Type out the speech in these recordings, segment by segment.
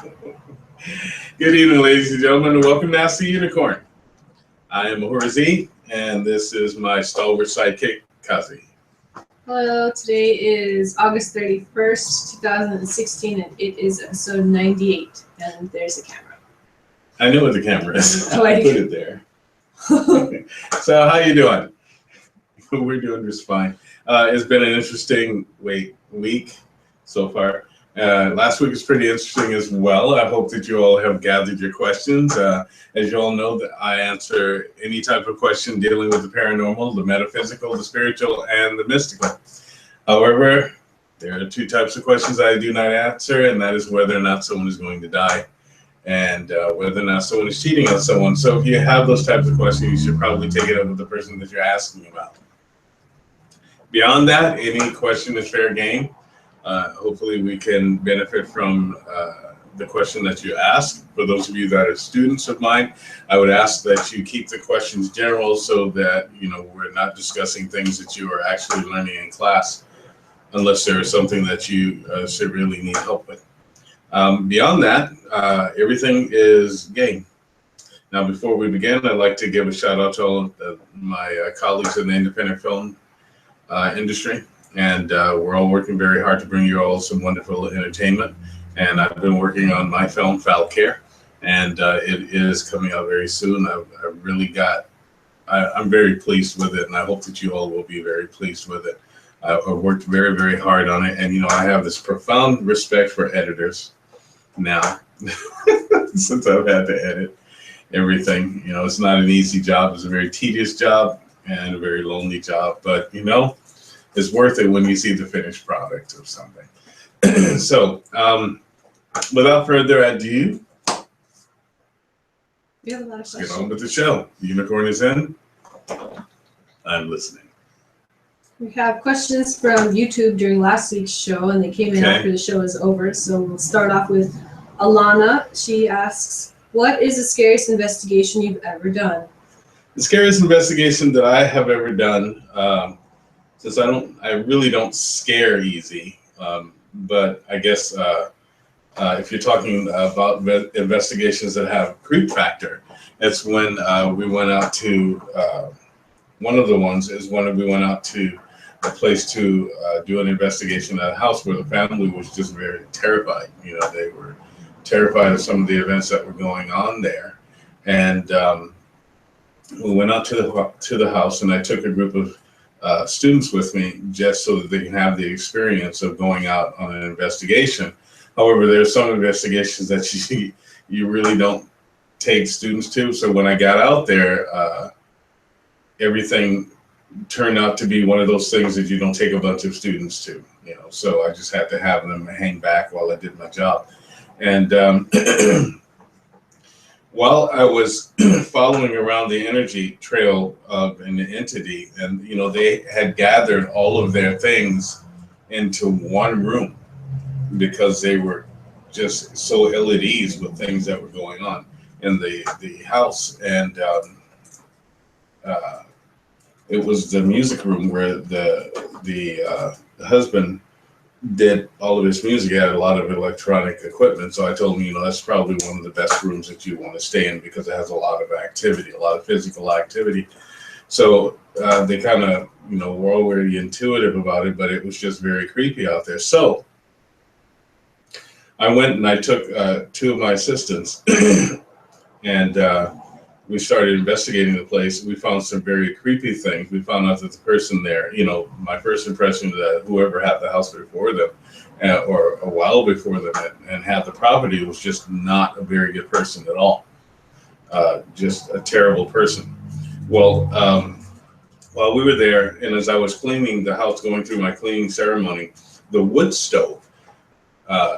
Good evening, ladies and gentlemen, and welcome to Ask the Unicorn. I am Ahura, and this is my stalwart sidekick, Kazi. Hello, today is August 31st, 2016, and it is episode 98, and there's a camera. I know what the camera is. Oh, I put it there. So, how you doing? We're doing just fine. It's been an interesting week so far. Last week was pretty interesting as well. I hope that you all have gathered your questions. As you all know, that I answer any type of question dealing with the paranormal, the metaphysical, the spiritual, and the mystical. However, there are two types of questions I do not answer, and that is whether or not someone is going to die and whether or not someone is cheating on someone. So if you have those types of questions, you should probably take it up with the person that you're asking about. Beyond that, any question is fair game. Hopefully we can benefit from the question that you ask. For those of you that are students of mine, I would ask that you keep the questions general so that we're not discussing things that you are actually learning in class, unless there is something that you severely need help with. Beyond that, everything is game. Now, before we begin, I'd like to give a shout out to all my colleagues in the independent film industry. And we're all working very hard to bring you all some wonderful entertainment. And I've been working on my film, Foul Care, and it is coming out very soon. I'm very pleased with it, and I hope that you all will be very pleased with it. I've worked very, very hard on it, and I have this profound respect for editors now, since I've had to edit everything. It's not an easy job. It's a very tedious job and a very lonely job, but it's worth it when you see the finished product of something. So, without further ado, let's get on with the show. The unicorn is in. I'm listening. We have questions from YouTube during last week's show, and they came in after the show is over. So we'll start off with Alana. She asks, what is the scariest investigation you've ever done? The scariest investigation that I have ever done, since I really don't scare easy, but I guess if you're talking about investigations that have creep factor, it's when we went out to, one of the ones is when we went out to a place to do an investigation at a house where the family was just very terrified. They were terrified of some of the events that were going on there. And we went out to the house, and I took a group of students with me just so that they can have the experience of going out on an investigation. However, there are some investigations that you really don't take students to. So when I got out there, everything turned out to be one of those things that you don't take a bunch of students to. So I just had to have them hang back while I did my job. And while I was following around the energy trail of an entity, and they had gathered all of their things into one room because they were just so ill at ease with things that were going on in the house. And it was the music room where the husband did all of his music. He had a lot of electronic equipment, so I told him, that's probably one of the best rooms that you want to stay in because it has a lot of activity, a lot of physical activity. So they kind of, were already intuitive about it, but it was just very creepy out there. So I went and I took two of my assistants and we started investigating the place. We found some very creepy things. We found out that the person there, my first impression that whoever had the house before them or a while before them and had the property was just not a very good person at all. Just a terrible person. Well, while we were there, and as I was cleaning the house, going through my cleaning ceremony, the wood stove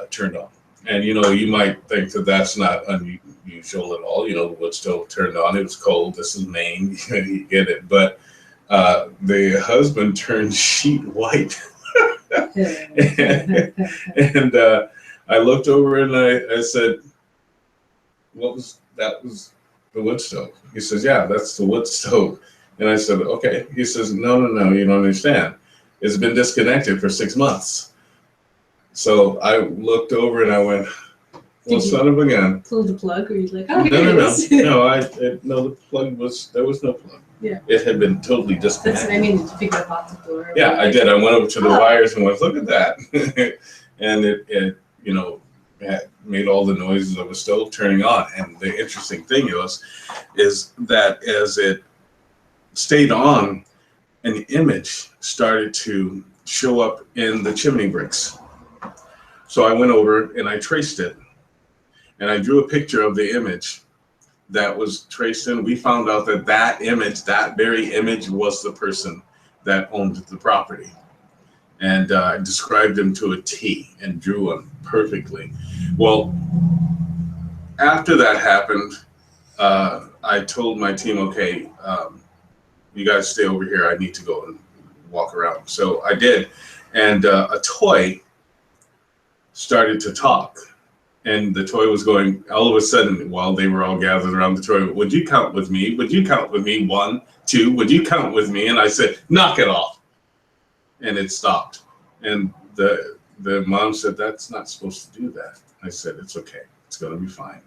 turned on. And, you might think that that's not unusual at all. The wood stove turned on. It was cold. This is Maine. You get it. But the husband turned sheet white. and I looked over and I said, that was the wood stove. He says, yeah, that's the wood stove. And I said, okay. He says, no, you don't understand. It's been disconnected for 6 months. So I looked over and I went, Well, son of a gun. Pull the plug, or you like, No, here it is. No, the plug there was no plug. Yeah. It had been totally That's disconnected. what I mean. Did you pick it up off the floor? Yeah, I did. I went over to the wires and went, look at that. And it had made all the noises of a stove turning on. And the interesting thing is that as it stayed on, an image started to show up in the chimney bricks. So I went over and I traced it, and I drew a picture of the image that was traced in. We found out that image, that very image, was the person that owned the property. And I described him to a T and drew him perfectly. Well, after that happened, I told my team, okay, you guys stay over here. I need to go and walk around. So I did. And a toy started to talk. And the toy was going, all of a sudden, while they were all gathered around the toy, would you count with me? Would you count with me? 1, 2, would you count with me? And I said, knock it off. And it stopped. And the mom said, that's not supposed to do that. I said, it's okay. It's going to be fine.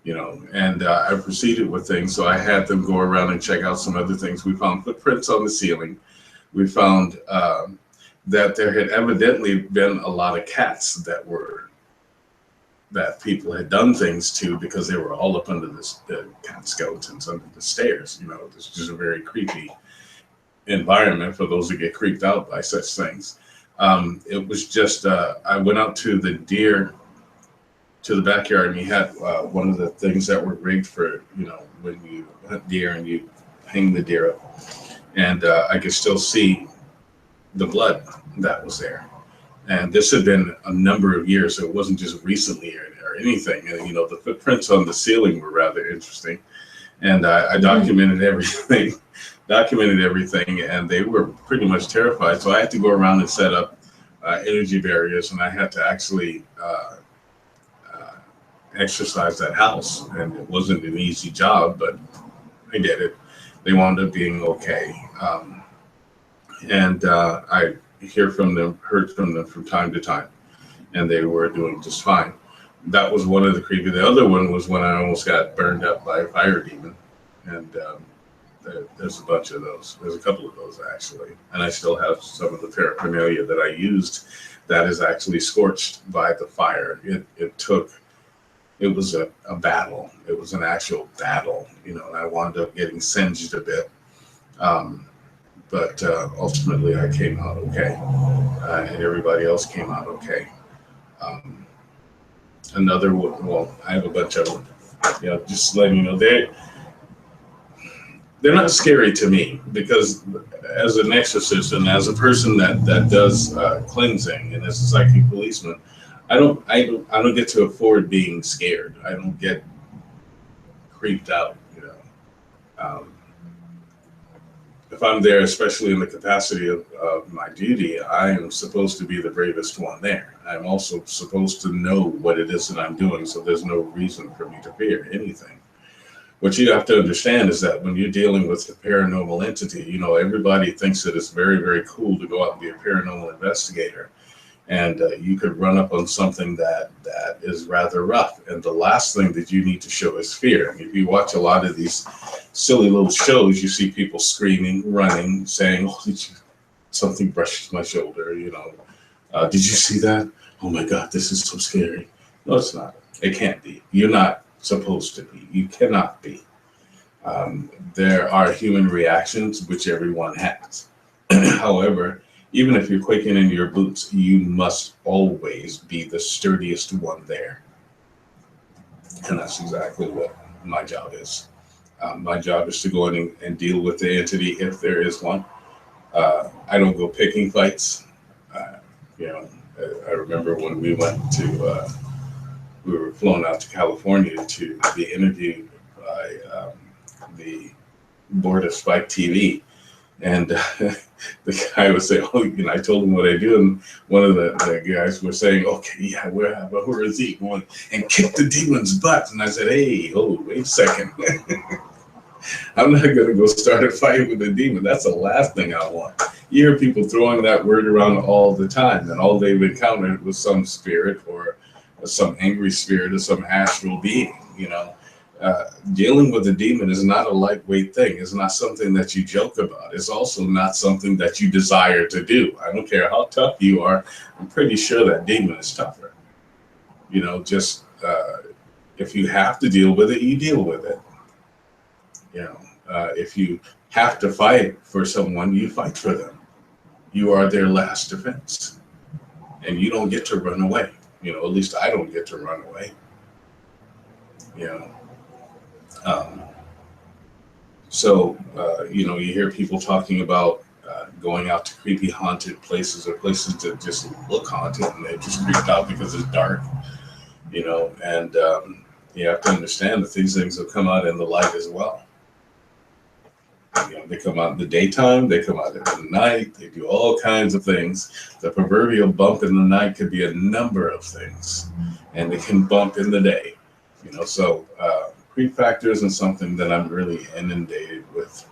And I proceeded with things. So I had them go around and check out some other things. We found footprints on the ceiling. We found that there had evidently been a lot of cats that people had done things to, because they were all up under the cat skeletons under the stairs. This is just a very creepy environment for those that get creeped out by such things. It was just, I went out to the backyard, and you had one of the things that were rigged for, when you hunt deer and you hang the deer up. And I could still see the blood that was there. And this had been a number of years, so it wasn't just recently or anything. And, the footprints on the ceiling were rather interesting. And I documented everything. And they were pretty much terrified. So I had to go around and set up energy barriers, and I had to actually exercise that house. And it wasn't an easy job, but I did it. They wound up being okay. I heard from them from time to time, and they were doing just fine. That was one of the creepy. The other one was when I almost got burned up by a fire demon, and there's a bunch of those. There's a couple of those actually, and I still have some of the paraphernalia that I used that is actually scorched by the fire. It was a battle. It was an actual battle, and I wound up getting singed a bit. But ultimately I came out okay, and everybody else came out okay. Another one, well, I have a bunch of them. Just letting you know, they're not scary to me, because as an exorcist and as a person that does cleansing and as a psychic policeman, I don't get to afford being scared. I don't get creeped out. If I'm there, especially in the capacity of my duty, I am supposed to be the bravest one there. I'm also supposed to know what it is that I'm doing, so there's no reason for me to fear anything. What you have to understand is that when you're dealing with a paranormal entity, everybody thinks that it's very, very cool to go out and be a paranormal investigator. And you could run up on something that is rather rough. And the last thing that you need to show is fear. And if you watch a lot of these silly little shows, you see people screaming, running, saying, oh, something brushes my shoulder, did you see that? Oh my God, this is so scary. No, it's not. It can't be. You're not supposed to be. You cannot be. There are human reactions, which everyone has. However, even if you're quaking in your boots, you must always be the sturdiest one there. And that's exactly what my job is. My job is to go in and deal with the entity if there is one. I don't go picking fights. I remember when we went to, we were flown out to California to be interviewed by the board of Spike TV. And the guy was saying, I told him what I do. And one of the guys were saying, okay, yeah, we'll have Ahura Z going and kick the demon's butt. And I said, hey, wait a second. I'm not going to go start a fight with a demon. That's the last thing I want. You hear people throwing that word around all the time, and all they've encountered was some spirit or some angry spirit or some astral being, dealing with a demon is not a lightweight thing. It's not something that you joke about. It's also not something that you desire to do. I don't care how tough you are. I'm pretty sure that demon is tougher. If you have to deal with it, you deal with it. If you have to fight for someone, you fight for them. You are their last defense, and you don't get to run away. At least I don't get to run away. You hear people talking about going out to creepy haunted places or places that just look haunted, and they just creeped out because it's dark. And you have to understand that these things will come out in the light as well. They come out in the daytime, they come out in the night, they do all kinds of things. The proverbial bump in the night could be a number of things, and it can bump in the day. Creep factor isn't something that I'm really inundated with.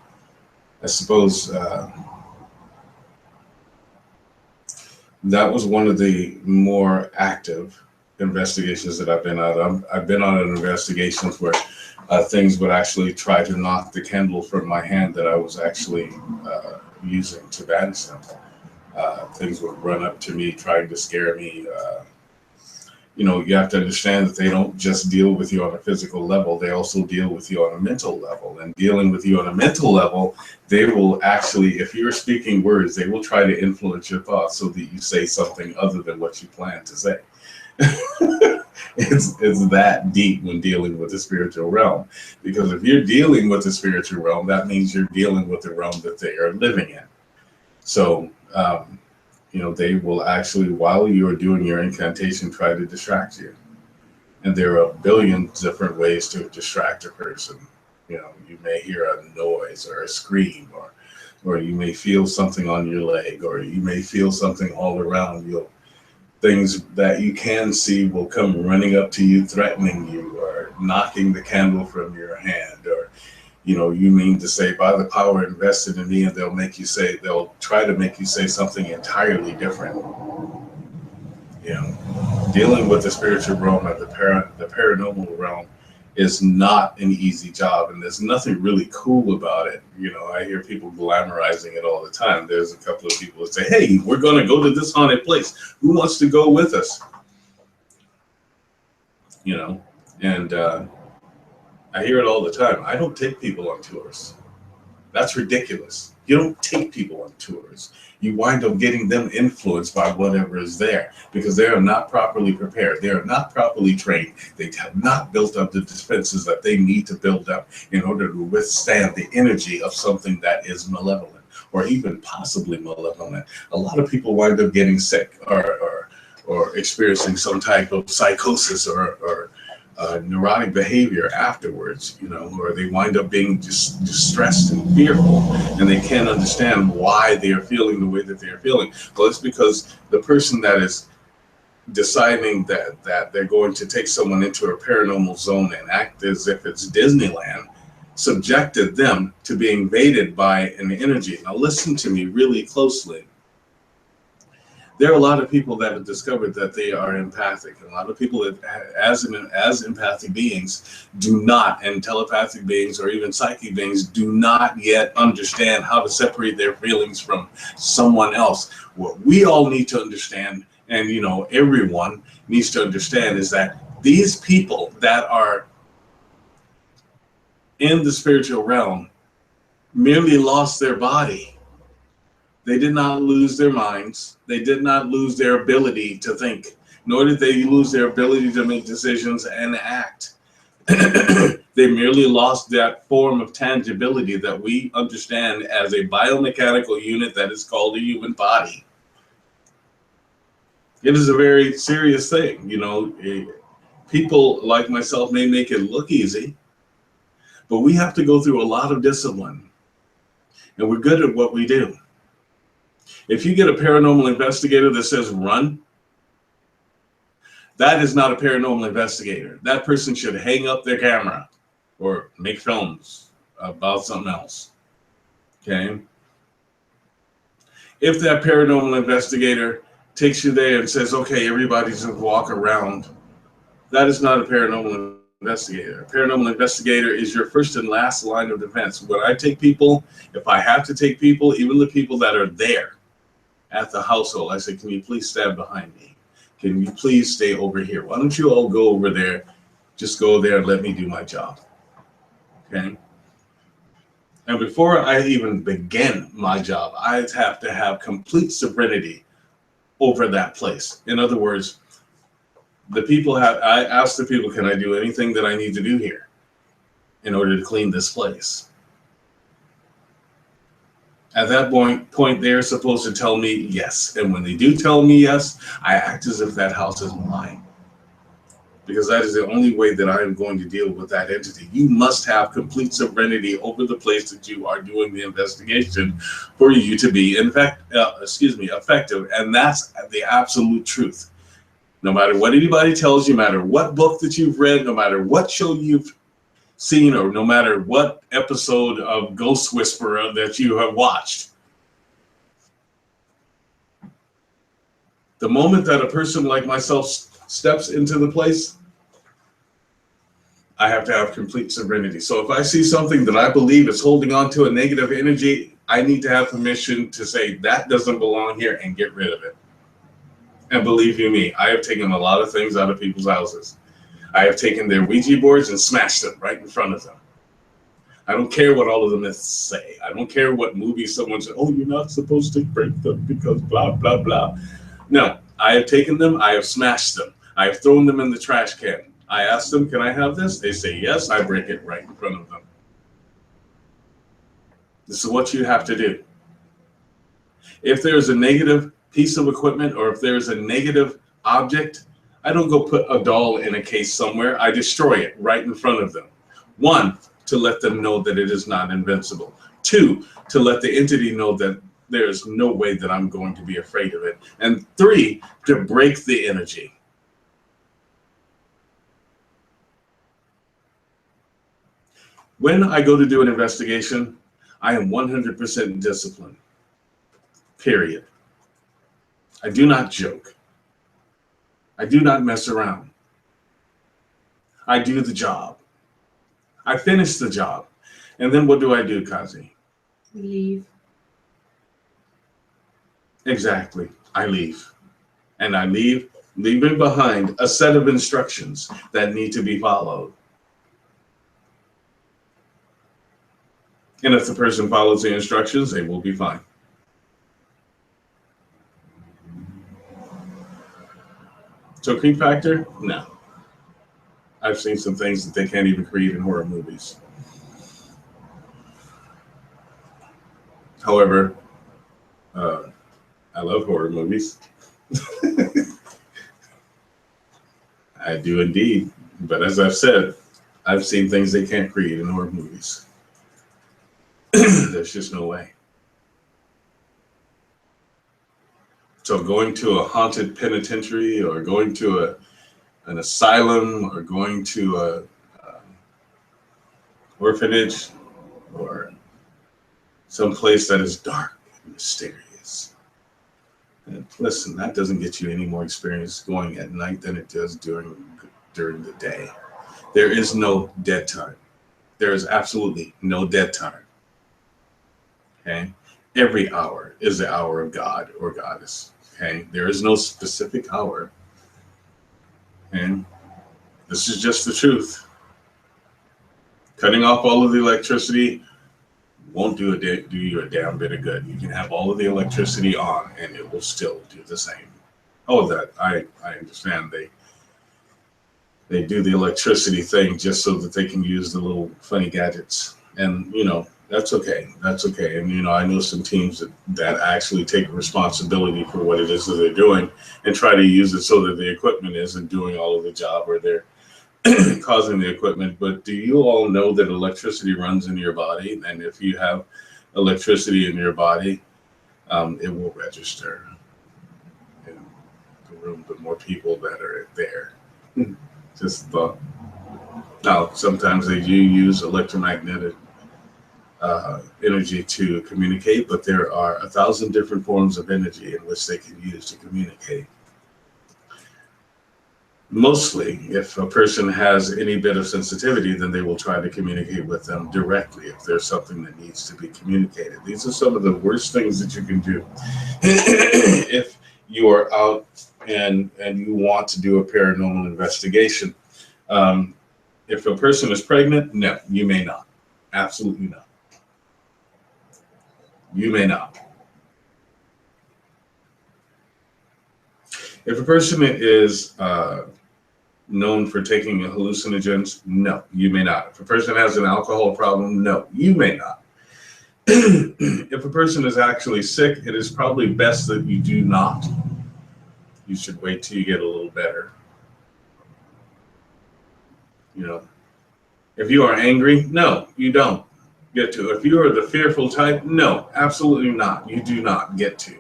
I suppose that was one of the more active investigations that I've been on. I've been on investigations where things would actually try to knock the candle from my hand that I was actually using to banish them. Things would run up to me trying to scare me. You have to understand that they don't just deal with you on a physical level, they also deal with you on a mental level. And dealing with you on a mental level, they will actually, if you're speaking words, they will try to influence your thoughts so that you say something other than what you plan to say. It's that deep when dealing with the spiritual realm. Because if you're dealing with the spiritual realm, that means you're dealing with the realm that they are living in. So, they will actually, while you're doing your incantation, try to distract you. And there are a billion different ways to distract a person. You may hear a noise or a scream, or you may feel something on your leg, or you may feel something all around you. Things that you can see will come running up to you, threatening you, or knocking the candle from your hand, or you mean to say, by the power invested in me, and they'll try to make you say something entirely different. Dealing with the spiritual realm and the paranormal realm is not an easy job, and there's nothing really cool about it. I hear people glamorizing it all the time. There's a couple of people that say, hey, we're going to go to this haunted place. Who wants to go with us? And I hear it all the time. I don't take people on tours. That's ridiculous. You don't take people on tours. You wind up getting them influenced by whatever is there, because they are not properly prepared. They are not properly trained. They have not built up the defenses that they need to build up in order to withstand the energy of something that is malevolent, or even possibly malevolent. A lot of people wind up getting sick or experiencing some type of psychosis or neurotic behavior afterwards, or they wind up being just stressed and fearful, and they can't understand why they are feeling the way that they are feeling. Well, it's because the person that is deciding that they're going to take someone into a paranormal zone and act as if it's Disneyland subjected them to being invaded by an energy. Now, listen to me really closely. There are a lot of people that have discovered that they are empathic. A lot of people that, as empathic beings, do not, and telepathic beings or even psychic beings, do not yet understand how to separate their feelings from someone else. What we all need to understand, and everyone needs to understand, is that these people that are in the spiritual realm merely lost their body. They did not lose their minds. They did not lose their ability to think, nor did they lose their ability to make decisions and act. They merely lost that form of tangibility that we understand as a biomechanical unit that is called a human body. It is a very serious thing. People like myself may make it look easy, but we have to go through a lot of discipline, and we're good at what we do. If you get a paranormal investigator that says run, that is not a paranormal investigator. That person should hang up their camera or make films about something else. Okay? If that paranormal investigator takes you there and says, okay, everybody's going to walk around That is not a paranormal investigator. A paranormal investigator is your first and last line of defense. When I take people, if I have to take people, even the people that are there at the household, I say, can you please stand behind me? Can you please stay over here? Why don't you all go over there? Just go there and let me do my job. Okay? And before I even begin my job, I have to have complete serenity over that place. In other words, I ask the people, can I do anything that I need to do here in order to clean this place? At that point, they're supposed to tell me yes. And when they do tell me yes, I act as if that house is mine. Because that is the only way that I am going to deal with that entity. You must have complete serenity over the place that you are doing the investigation for you to be, effective. And that's the absolute truth. No matter what anybody tells you, no matter what book that you've read, no matter what show you've seen, or no matter what episode of Ghost Whisperer that you have watched, the moment that a person like myself steps into the place, I have to have complete serenity. So if I see something that I believe is holding on to a negative energy, I need to have permission to say that doesn't belong here and get rid of it. And believe you me, I have taken a lot of things out of people's houses. I have taken their Ouija boards and smashed them right in front of them. I don't care what all of the myths say. I don't care what movie someone said, oh, you're not supposed to break them because blah, blah, blah. No, I have taken them. I have smashed them. I have thrown them in the trash can. I ask them, can I have this? They say yes. I break it right in front of them. This is what you have to do. If there's a negative piece of equipment or if there's a negative object, I don't go put a doll in a case somewhere. I destroy it right in front of them. 1, to let them know that it is not invincible. 2, to let the entity know that there's no way that I'm going to be afraid of it. And 3, to break the energy. When I go to do an investigation, I am 100% disciplined. Period. I do not joke. I do not mess around. I do the job. I finish the job. And then what do I do, Kazi? Leave. Exactly. I leave. And I leaving behind a set of instructions that need to be followed. And if the person follows the instructions, they will be fine. So creep factor? No. I've seen some things that they can't even create in horror movies. However, I love horror movies. I do indeed. But as I've said, I've seen things they can't create in horror movies. There's just no way. So going to a haunted penitentiary or going to an asylum or going to a orphanage or some place that is dark and mysterious. And listen, that doesn't get you any more experience going at night than it does during the day. There is no dead time. There is absolutely no dead time. Okay? Every hour is the hour of God or goddess. Okay? There is no specific hour. And this is just the truth. Cutting off all of the electricity won't do you a damn bit of good. You can have all of the electricity on and it will still do the same. Oh, that I understand. They do the electricity thing just so that they can use the little funny gadgets. And, that's okay. That's okay. And, I know some teams that actually take responsibility for what it is that they're doing and try to use it so that the equipment isn't doing all of the job or they're causing the equipment. But do you all know that electricity runs in your body? And if you have electricity in your body, it will register in the room, the more people that are there. Just thought. Now, sometimes they do use electromagnetic energy to communicate, but there are 1,000 different forms of energy in which they can use to communicate. Mostly, if a person has any bit of sensitivity, then they will try to communicate with them directly if there's something that needs to be communicated. These are some of the worst things that you can do if you are out and you want to do a paranormal investigation. If a person is pregnant, no, you may not. Absolutely not. You may not. If a person is known for taking hallucinogens, no, you may not. If a person has an alcohol problem, no, you may not. If a person is actually sick, it is probably best that you do not. You should wait till you get a little better. You know, if you are angry, no, you don't get to. If you are the fearful type, no, absolutely not. You do not get to.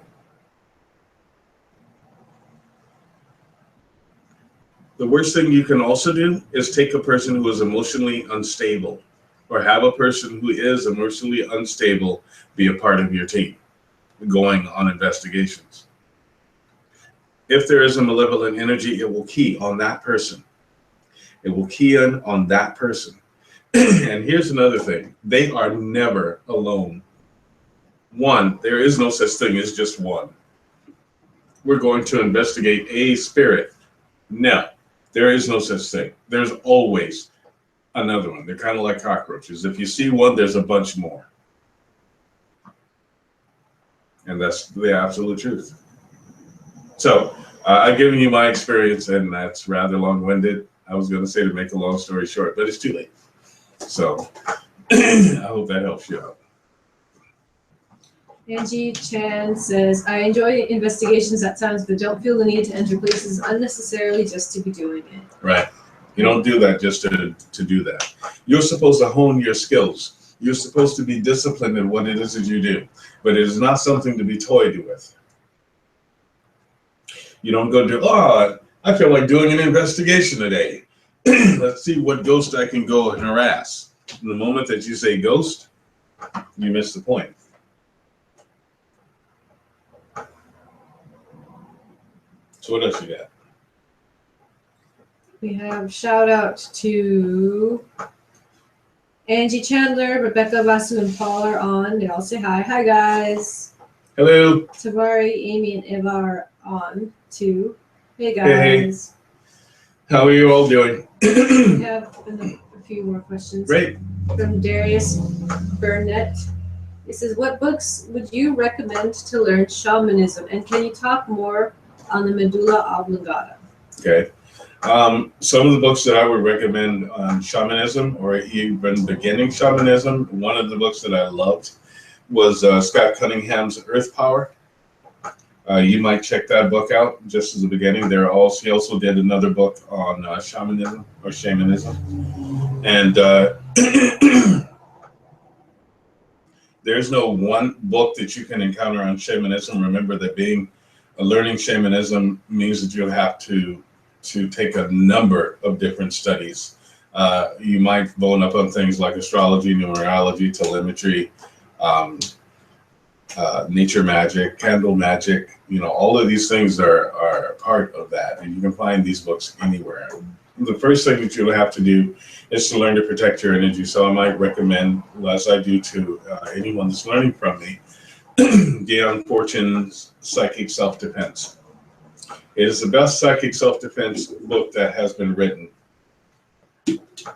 The worst thing you can also do is take a person who is emotionally unstable, or have a person who is emotionally unstable be a part of your team going on investigations. If there is a malevolent energy, it will key on that person. It will key in on that person. And here's another thing. They are never alone. One, there is no such thing as just one. We're going to investigate a spirit. No, there is no such thing. There's always another one. They're kind of like cockroaches. If you see one, there's a bunch more. And that's the absolute truth. So I've given you my experience, and that's rather long-winded. I was going to say to make a long story short, but it's too late. So I hope that helps you out. Angie Chan says, I enjoy investigations at times, but don't feel the need to enter places unnecessarily just to be doing it. Right. You don't do that just to do that. You're supposed to hone your skills. You're supposed to be disciplined in what it is that you do, but it is not something to be toyed with. You don't go do, oh, I feel like doing an investigation today. Let's see what ghost I can go and harass. And the moment that you say ghost, you miss the point. So what else you got? We have shout out to Angie Chandler, Rebecca, Vasu, and Paul are on. They all say hi. Hi, guys. Hello. Tavari, Amy, and Eva are on too. Hey, Hey. guys. How are you all doing? We have a few more questions. Great. From Darius Burnett. It says, what books would you recommend to learn shamanism? And can you talk more on the medulla oblongata? Okay. Some of the books that I would recommend on shamanism, or even beginning shamanism, one of the books that I loved was Scott Cunningham's Earth Power. You might check that book out just as a beginning. He also did another book on shamanism. And there's no one book that you can encounter on shamanism. Remember that learning shamanism means that you'll have to take a number of different studies. You might bone up on things like astrology, numerology, telemetry, nature magic, candle magic. All of these things are part of that, and you can find these books anywhere. The first thing that you'll have to do is to learn to protect your energy. So I might recommend, as I do to anyone that's learning from me, Dion Fortune's Psychic Self-Defense. It is the best psychic self-defense book that has been written,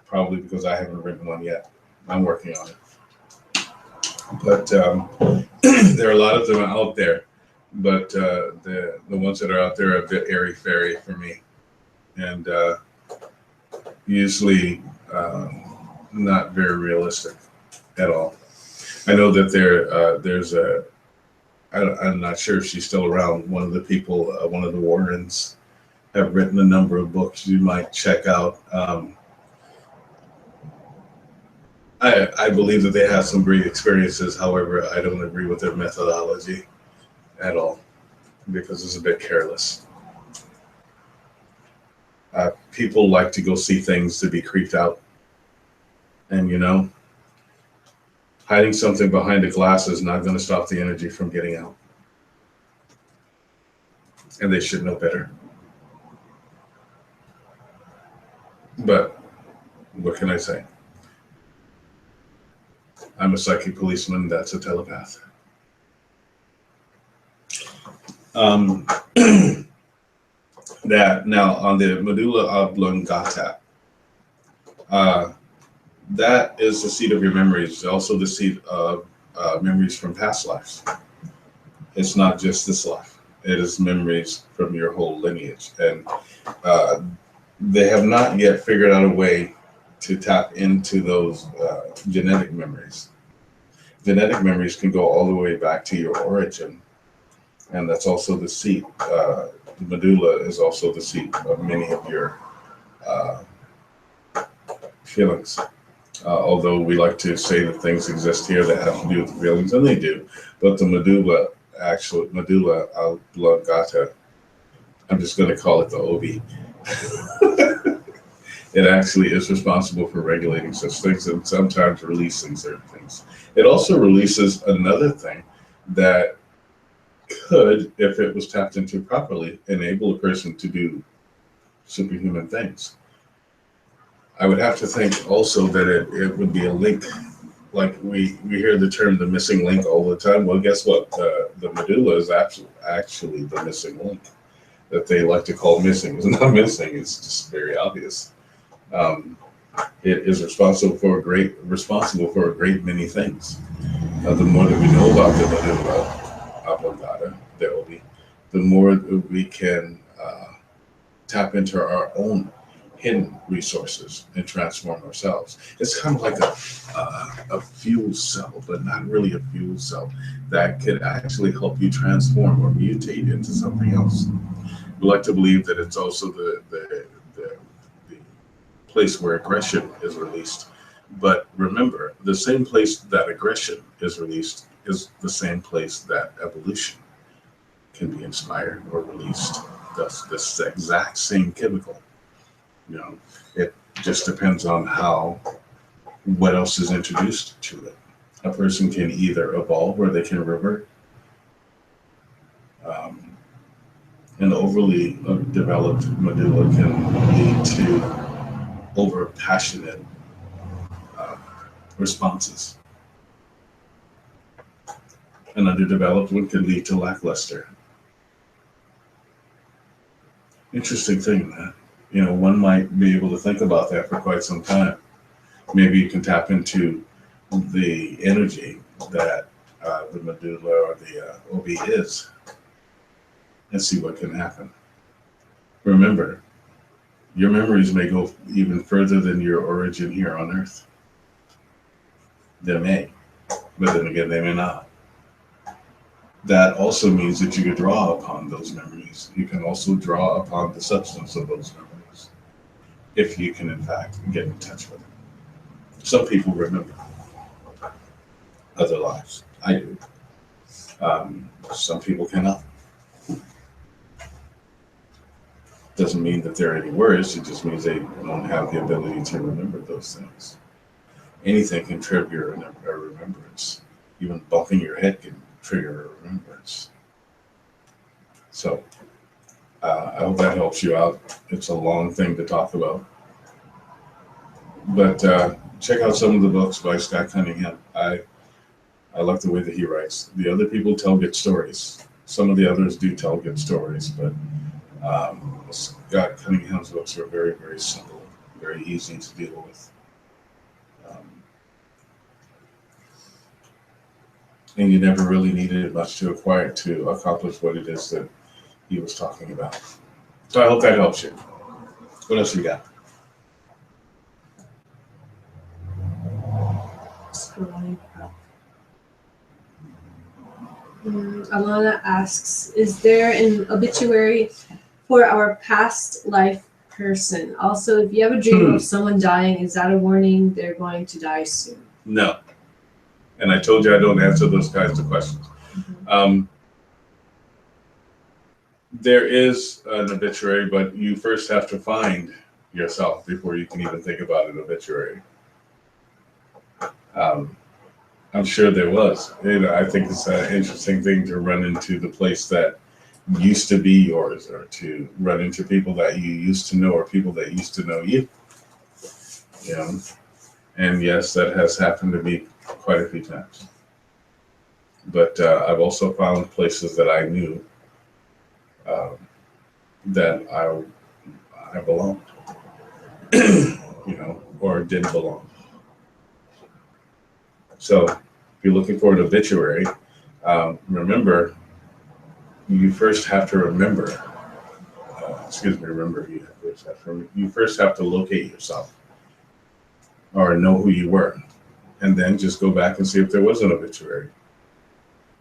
probably because I haven't written one yet. I'm working on it. But there are a lot of them out there, but the ones that are out there are a bit airy-fairy for me, and usually not very realistic at all. I know that there's a, I'm not sure if she's still around, one of the people, one of the Warrens have written a number of books you might check out. I believe that they have some great experiences. However, I don't agree with their methodology at all because it's a bit careless. People like to go see things to be creeped out. And hiding something behind a glass is not going to stop the energy from getting out. And they should know better. But what can I say? I'm a psychic policeman. That's a telepath. That now on the medulla oblongata, that is the seat of your memories. Also the seat of memories from past lives. It's not just this life. It is memories from your whole lineage, and they have not yet figured out a way to tap into those genetic memories. Genetic memories can go all the way back to your origin, and that's also the seat. The medulla is also the seat of many of your feelings. Although we like to say that things exist here that have to do with the feelings, and they do, but the medulla oblongata, I'm just going to call it the OB. It actually is responsible for regulating such things and sometimes releasing certain things. It also releases another thing that could, if it was tapped into properly, enable a person to do superhuman things. I would have to think also that it would be a link. Like we hear the term the missing link all the time. Well, guess what? The medulla is actually the missing link that they like to call missing. It's not missing, it's just very obvious. It is responsible for a great many things. The more that we know about the medulla oblongata, the OB, the more that we can tap into our own hidden resources and transform ourselves. It's kind of like a fuel cell, but not really a fuel cell, that could actually help you transform or mutate into something else. We like to believe that it's also the place where aggression is released. But remember, the same place that aggression is released is the same place that evolution can be inspired or released. That's this exact same chemical. You know, it just depends on what else is introduced to it. A person can either evolve or they can revert. An overly developed medulla can lead to over passionate responses. An underdeveloped one can lead to lackluster. Interesting thing, that. You know, one might be able to think about that for quite some time. Maybe you can tap into the energy that the medulla or the OB is and see what can happen. Remember, your memories may go even further than your origin here on Earth. They may, but then again, they may not. That also means that you can draw upon those memories. You can also draw upon the substance of those memories, if you can, in fact, get in touch with it. Some people remember other lives. I do. Some people cannot. Doesn't mean that they're any worse. It just means they don't have the ability to remember those things. Anything can trigger a remembrance. Even bumping your head can trigger a remembrance. So I hope that helps you out. It's a long thing to talk about. But check out some of the books by Scott Cunningham. I like the way that he writes. The other people tell good stories. Some of the others do tell good stories, but Scott Cunningham's books are very, very simple, very easy to deal with. And you never really needed much to acquire to accomplish what it is that he was talking about. So I hope that helps you. What else you got? Scrolling up. Alana asks, is there an obituary for our past life person? Also, if you have a dream of someone dying, is that a warning they're going to die soon? No. And I told you I don't answer those kinds of questions. Mm-hmm. There is an obituary, but you first have to find yourself before you can even think about an obituary. I'm sure there was. I think it's an interesting thing to run into the place that used to be yours, or to run into people that you used to know, or people that used to know you. You know, and yes, that has happened to me quite a few times. But I've also found places that I knew that I belonged, you know, or didn't belong. So if you're looking for an obituary, remember, you first have to remember. Remember, you first have to locate yourself or know who you were, and then just go back and see if there was an obituary.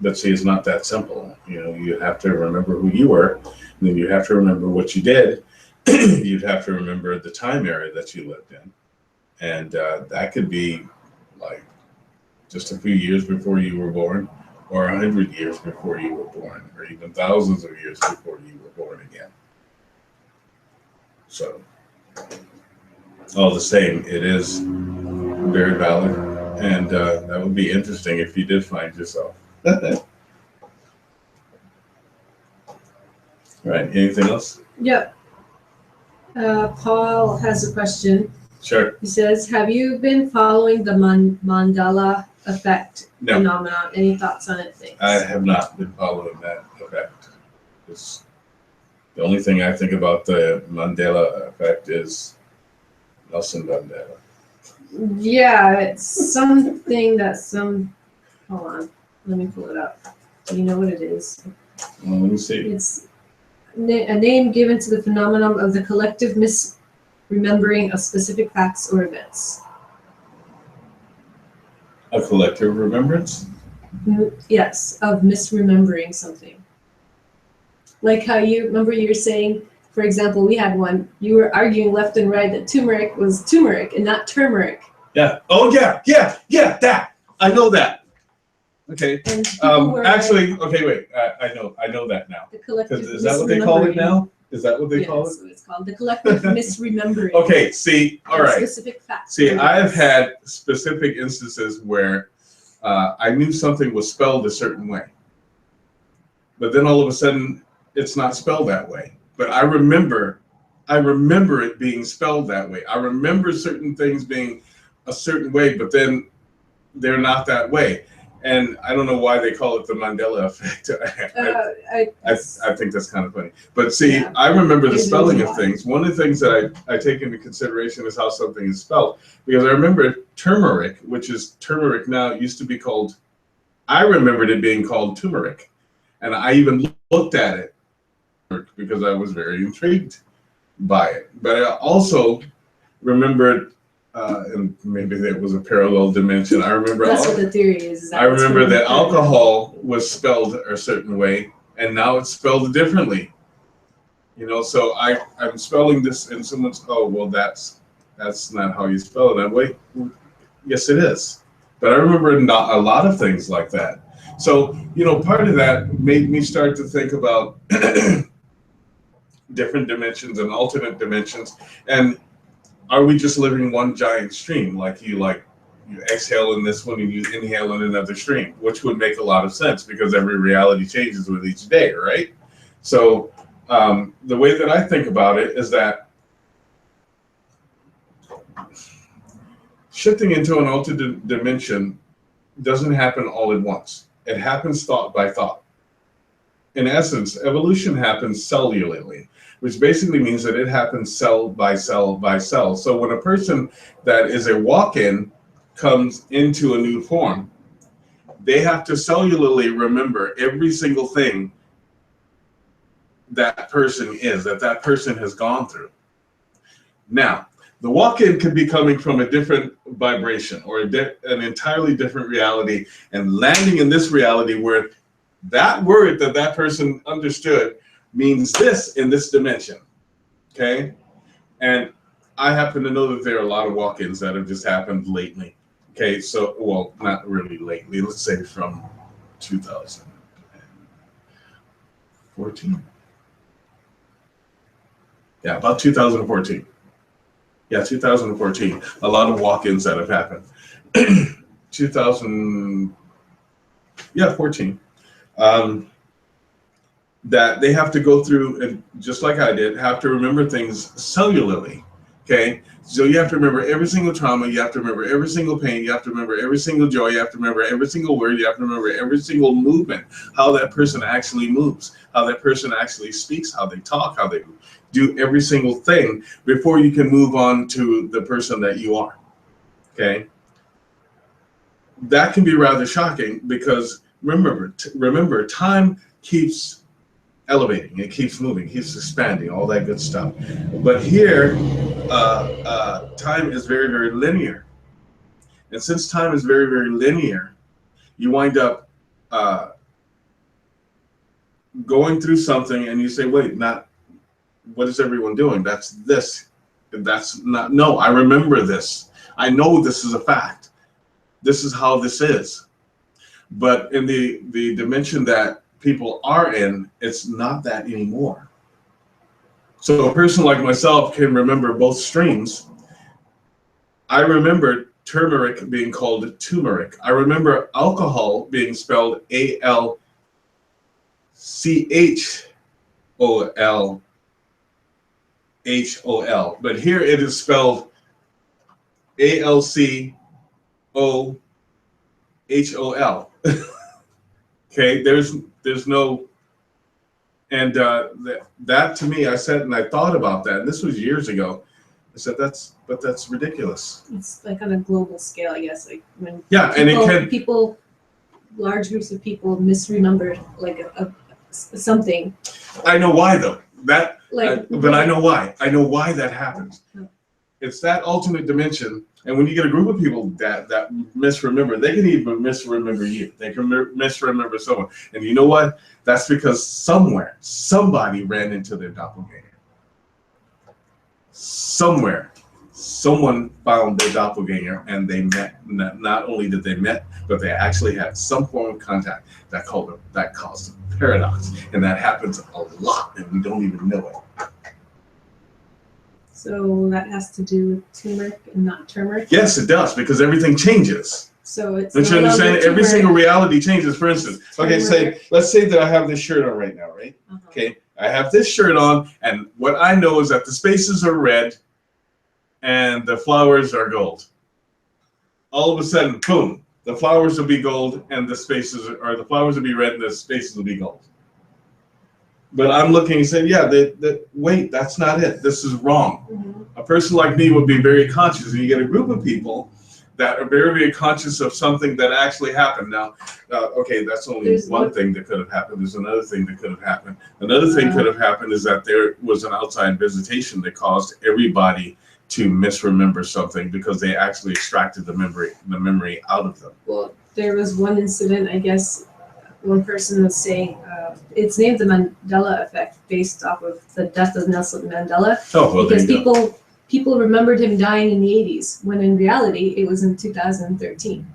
But see, it's not that simple. You know, you have to remember who you were, and then you have to remember what you did. You'd have to remember the time area that you lived in, and that could be like just a few years before you were born, or 100 years before you were born, or even thousands of years before you were born again. So, all the same, it is very valid, and that would be interesting if you did find yourself. Right, anything else? Yep. Paul has a question. Sure. He says, have you been following the Mandela effect phenomenon? Any thoughts on it? Thanks. I have not been following that effect. It's, the only thing I think about the Mandela effect is Nelson Mandela. Yeah, it's something that hold on, let me pull it up. Do you know what it is? Well, let me see. It's a name given to the phenomenon of the collective misremembering of specific facts or events. A collective remembrance? Yes, of misremembering something. Like how you remember you were saying, for example, we had one, you were arguing left and right that turmeric was turmeric and not turmeric. Yeah. Oh, yeah, that. I know that. Okay. Actually, okay, wait. I know that now. The collective Is that what they call it now? Is that what they call it? That's what it's called. The collective misremembering. Okay, see, all right. Specific facts. See, I've had specific instances where I knew something was spelled a certain way, but then all of a sudden it's not spelled that way. But I remember it being spelled that way. I remember certain things being a certain way, but then they're not that way. And I don't know why they call it the Mandela effect. I think that's kind of funny. But see, yeah, I remember the spelling of things. One of the things that I take into consideration is how something is spelled. Because I remember turmeric, which is turmeric now, it used to be called, I remembered it being called turmeric. And I even looked at it because I was very intrigued by it. But I also remembered, and maybe there was a parallel dimension. I remember that's what the theory is. I remember that alcohol was spelled a certain way, and now it's spelled differently. You know, so I'm spelling this, and someone's, oh, well, that's not how you spell it that way. Yes, it is. But I remember not a lot of things like that. So, you know, part of that made me start to think about different dimensions and alternate dimensions, and are we just living one giant stream? Like you exhale in this one and you inhale in another stream, which would make a lot of sense because every reality changes with each day, right? So the way that I think about it is that shifting into an alternate dimension doesn't happen all at once. It happens thought by thought. In essence, evolution happens cellularly, which basically means that it happens cell by cell by cell. So when a person that is a walk-in comes into a new form, they have to cellularly remember every single thing that person is, that person has gone through. Now, the walk-in could be coming from a different vibration or an entirely different reality and landing in this reality where that word that person understood means this in this dimension, okay? And I happen to know that there are a lot of walk-ins that have just happened lately, okay? So, well, not really lately, let's say from 2014. Yeah, about 2014. Yeah, 2014, a lot of walk-ins that have happened. 14. That they have to go through, and just like I did, have to remember things cellularly. Okay, so you have to remember every single trauma, you have to remember every single pain, you have to remember every single joy, you have to remember every single word, you have to remember every single movement, how that person actually moves, how that person actually speaks, how they talk, how they do every single thing before you can move on to the person that you are. Okay, that can be rather shocking because remember, time keeps elevating, it keeps moving, keeps expanding, all that good stuff. But here, time is very, very linear. And since time is very, very linear, you wind up going through something and you say, wait, not what is everyone doing? That's this. That's not, no, I remember this. I know this is a fact. This is how this is. But in the dimension that people are in, it's not that anymore. So a person like myself can remember both streams. I remember turmeric being called turmeric. I remember alcohol being spelled ALCHOLHOL, but here it is spelled ALCOHOL. Okay, there's no, and that to me, I said, and I thought about that, and this was years ago. I said, that's ridiculous. It's like on a global scale, I guess. Like when people, large groups of people misremember like something. I know why though. But I know why. I know why that happens. It's that ultimate dimension. And when you get a group of people that misremember, they can even misremember you. They can misremember someone. And you know what? That's because somebody ran into their doppelganger. Somewhere, someone found their doppelganger and they met. Not only did they met, but they actually had some form of contact that caused a paradox. And that happens a lot and we don't even know it. So that has to do with turmeric and not turmeric? Yes, it does, because everything changes. So it's don't you understand? Every single reality changes. For instance, okay, let's say that I have this shirt on right now, right? Okay, I have this shirt on, and what I know is that the spaces are red and the flowers are gold. All of a sudden, boom, the flowers will be gold and the flowers will be red and the spaces will be gold. But I'm looking and saying, yeah, wait, that's not it. This is wrong. Mm-hmm. A person like me would be very conscious. And you get a group of people that are very, very conscious of something that actually happened. Now, okay, that's only one thing that could have happened. There's another thing that could have happened. Another thing could have happened is that there was an outside visitation that caused everybody to misremember something because they actually extracted the memory out of them. Well, there was one incident, I guess. One person was saying it's named the Mandela effect based off of the death of Nelson Mandela. Oh, well, because people remembered him dying in the 80s, when in reality it was in 2013.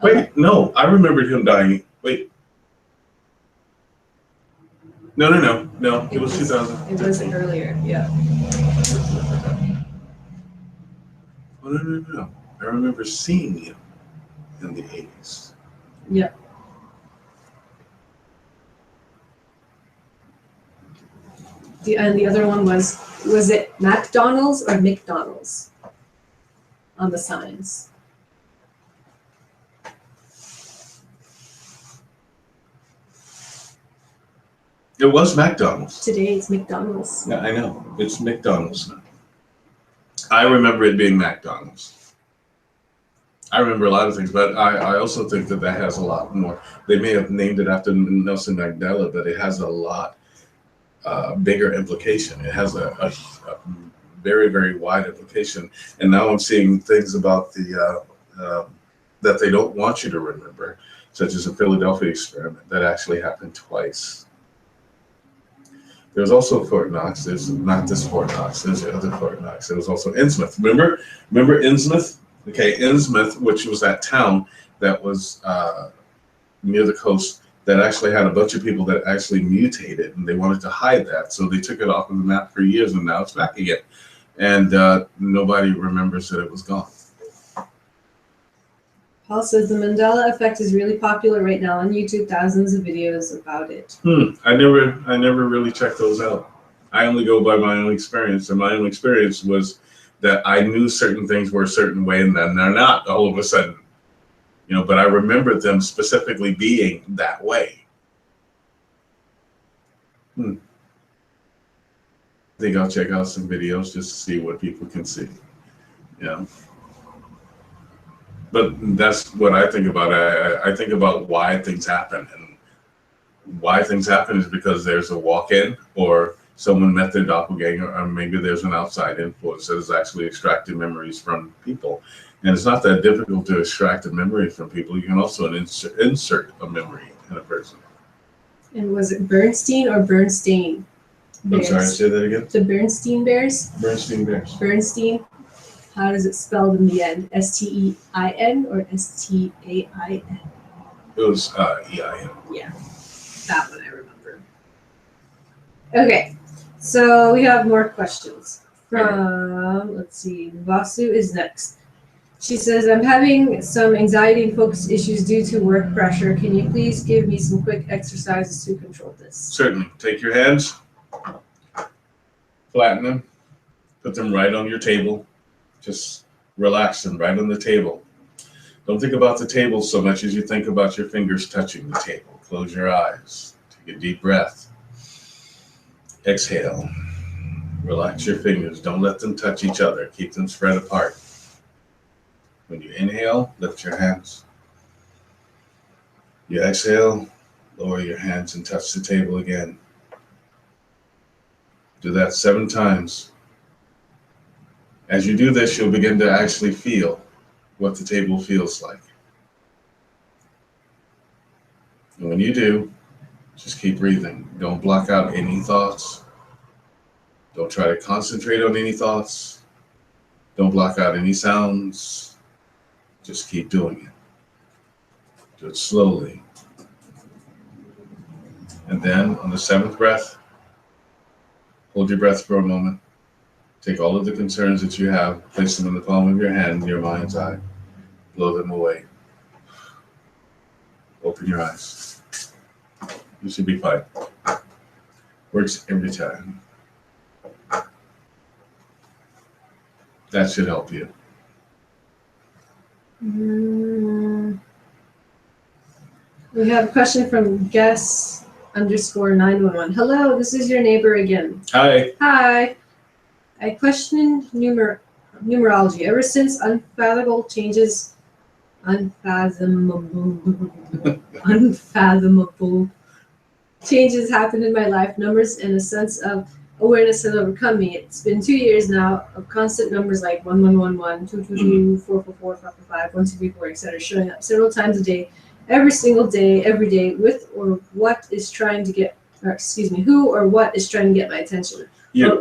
Wait, no, I remembered him dying. Wait. No, it was 2000. It was earlier, yeah. Oh, no. I remember seeing him in the 80s. Yeah. And the other one was it McDonald's or McDonald's on the signs? It was McDonald's. Today it's McDonald's. Yeah, I know. It's McDonald's now. I remember it being McDonald's. I remember a lot of things, but I also think that has a lot more. They may have named it after Nelson Mandela, but it has a lot bigger implication. It has a very, very wide implication. And now I'm seeing things about that they don't want you to remember, such as the Philadelphia experiment that actually happened twice. There's also Fort Knox. There's not this Fort Knox. There's the other Fort Knox. There was also Innsmouth. Remember Innsmouth? Okay, Innsmouth, which was that town that was near the coast, that actually had a bunch of people that actually mutated, and they wanted to hide that. So they took it off of the map for years, and now it's back again. And nobody remembers that it was gone. Paul says the Mandela effect is really popular right now on YouTube. Thousands of videos about it. I never really checked those out. I only go by my own experience, and my own experience was that I knew certain things were a certain way and then they're not all of a sudden, but I remember them specifically being that way. I think I'll check out some videos just to see what people can see. But that's what I think about. I think about why things happen, and why things happen is because there's a walk-in, or someone met their doppelganger, or maybe there's an outside influence that is actually extracting memories from people. And it's not that difficult to extract a memory from people. You can also insert a memory in a person. And was it Bernstein or Bernstein bears? I'm sorry, say that again? The Bernstein bears? Bernstein bears. Bernstein. How does it spelled in the end? S-T-E-I-N or S-T-A-I-N? It was E-I-N. Yeah, that one I remember. Okay, so we have more questions from, let's see, Vasu is next. She says, I'm having some anxiety and focus issues due to work pressure. Can you please give me some quick exercises to control this? Certainly. Take your hands, flatten them, put them right on your table. Just relax them right on the table. Don't think about the table so much as you think about your fingers touching the table. Close your eyes. Take a deep breath. Exhale. Relax your fingers. Don't let them touch each other. Keep them spread apart. When you inhale, lift your hands. You exhale, lower your hands and touch the table again. Do that 7 times. As you do this, you'll begin to actually feel what the table feels like. And when you do, just keep breathing. Don't block out any thoughts. Don't try to concentrate on any thoughts. Don't block out any sounds. Just keep doing it. Do it slowly. And then on the 7th breath, hold your breath for a moment. Take all of the concerns that you have, place them in the palm of your hand, your mind's eye. Blow them away. Open your eyes. You should be fine. Works every time. That should help you. We have a question from guess_911. Hello, this is your neighbor again. Hi. Hi. I question numerology. Ever since unfathomable changes happened in my life, numbers and a sense of awareness have overcome me. It's been 2 years now of constant numbers like 1111, 222, 444, 555, 1234, etc. showing up several times a day, every single day, every day, who or what is trying to get my attention.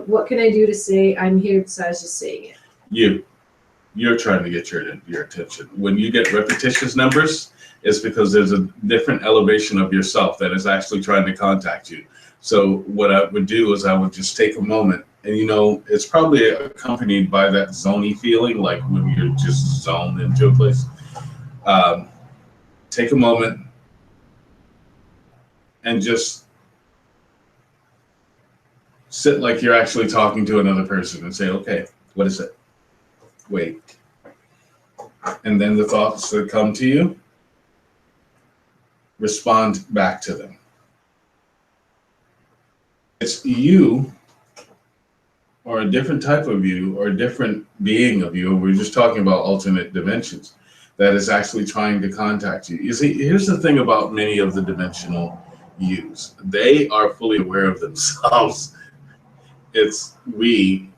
What can I do to say I'm here besides just saying it? You're trying to get your attention. When you get repetitious numbers, it's because there's a different elevation of yourself that is actually trying to contact you. So what I would do is I would just take a moment, and it's probably accompanied by that zony feeling, like when you're just zoned into a place. Take a moment and just sit like you're actually talking to another person and say, okay, what is it? Wait. And then the thoughts that come to you, respond back to them. It's you, or a different type of you, or a different being of you. We're just talking about alternate dimensions that is actually trying to contact you. You see, here's the thing about many of the dimensional yous. They are fully aware of themselves. It's we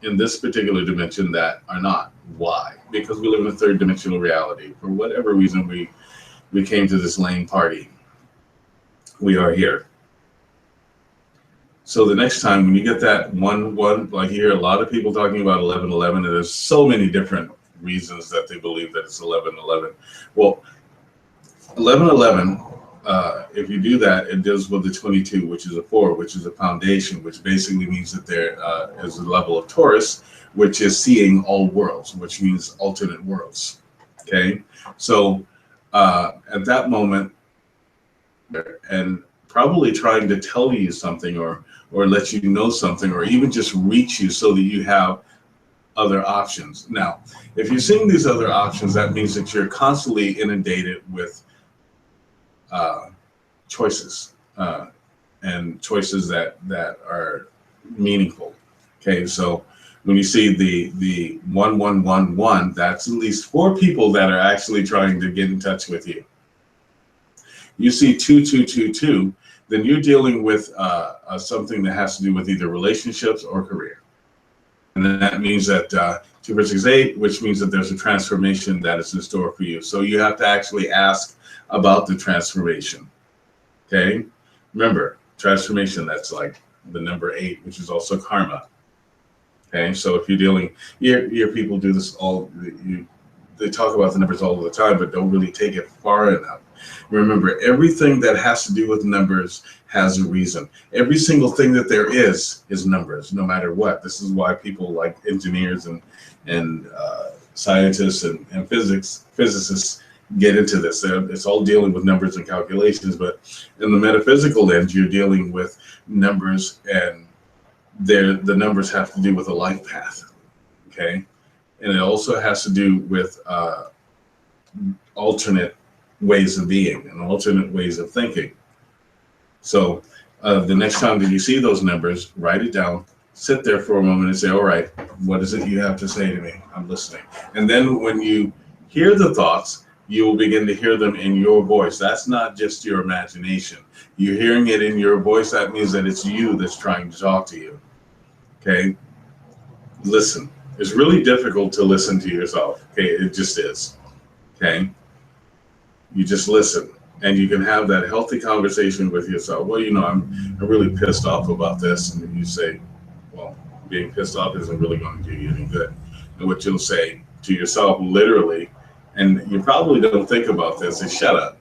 in this particular dimension that are not. Why? Because we live in a 3rd dimensional reality. For whatever reason, we came to this lame party. We are here. So the next time when you get that 1-1, like you hear a lot of people talking about 11-11, and there's so many different reasons that they believe that it's 11-11. Well, 11-11, if you do that, it deals with the 22, which is a 4, which is a foundation, which basically means that there is a level of Taurus, which is seeing all worlds, which means alternate worlds. Okay, so at that moment, and probably trying to tell you something or let you know something, or even just reach you so that you have other options. Now, if you're seeing these other options, that means that you're constantly inundated with choices and choices that are meaningful. Okay, so when you see the 1111, that's at least 4 people that are actually trying to get in touch with you. You see 2222, then you're dealing with something that has to do with either relationships or career. And then that means that 2468, which means that there's a transformation that is in store for you. So you have to actually ask about the transformation. Okay, remember, transformation, that's like the number 8, which is also karma. Okay, so if you're dealing, you hear people do this they talk about the numbers all the time, but don't really take it far enough. Remember, everything that has to do with numbers has a reason. Every single thing that there is numbers, no matter what. This is why people like engineers and scientists and physicists get into this. It's all dealing with numbers and calculations, but in the metaphysical lens, you're dealing with numbers, and the numbers have to do with a life path. Okay, and it also has to do with alternate ways of being and alternate ways of thinking. So the next time that you see those numbers, write it down, sit there for a moment and say, all right, what is it you have to say to me? I'm listening. And then when you hear the thoughts, you will begin to hear them in your voice. That's not just your imagination. You're hearing it in your voice. That means that it's you that's trying to talk to you. Okay? Listen. It's really difficult to listen to yourself. Okay? It just is. Okay? You just listen, and you can have that healthy conversation with yourself. Well, I'm really pissed off about this. And then you say, well, being pissed off isn't really going to do you any good. And what you'll say to yourself, literally, and you probably don't think about this, is shut up.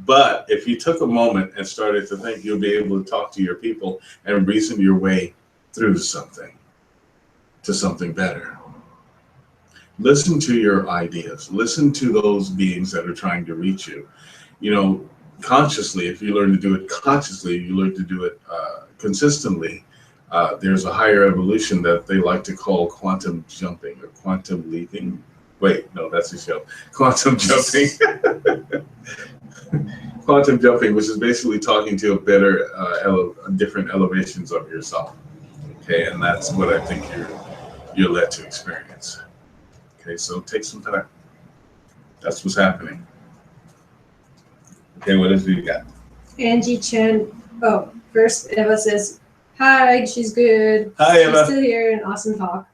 But if you took a moment and started to think, you'll be able to talk to your people and reason your way through something to something better. Listen to your ideas. Listen to those beings that are trying to reach you. Consciously, if you learn to do it consciously, you learn to do it consistently. There's a higher evolution that they like to call quantum jumping or quantum leaping. Wait, no, that's a show. Quantum jumping. Quantum jumping, which is basically talking to a better, different elevations of yourself. Okay, and that's what I think you're led to experience. Okay, so take some time. That's what's happening. Okay, what else do you got? Angie Chen. Oh, first Eva says, hi, she's good. Hi, Eva. She's still here, and awesome talk.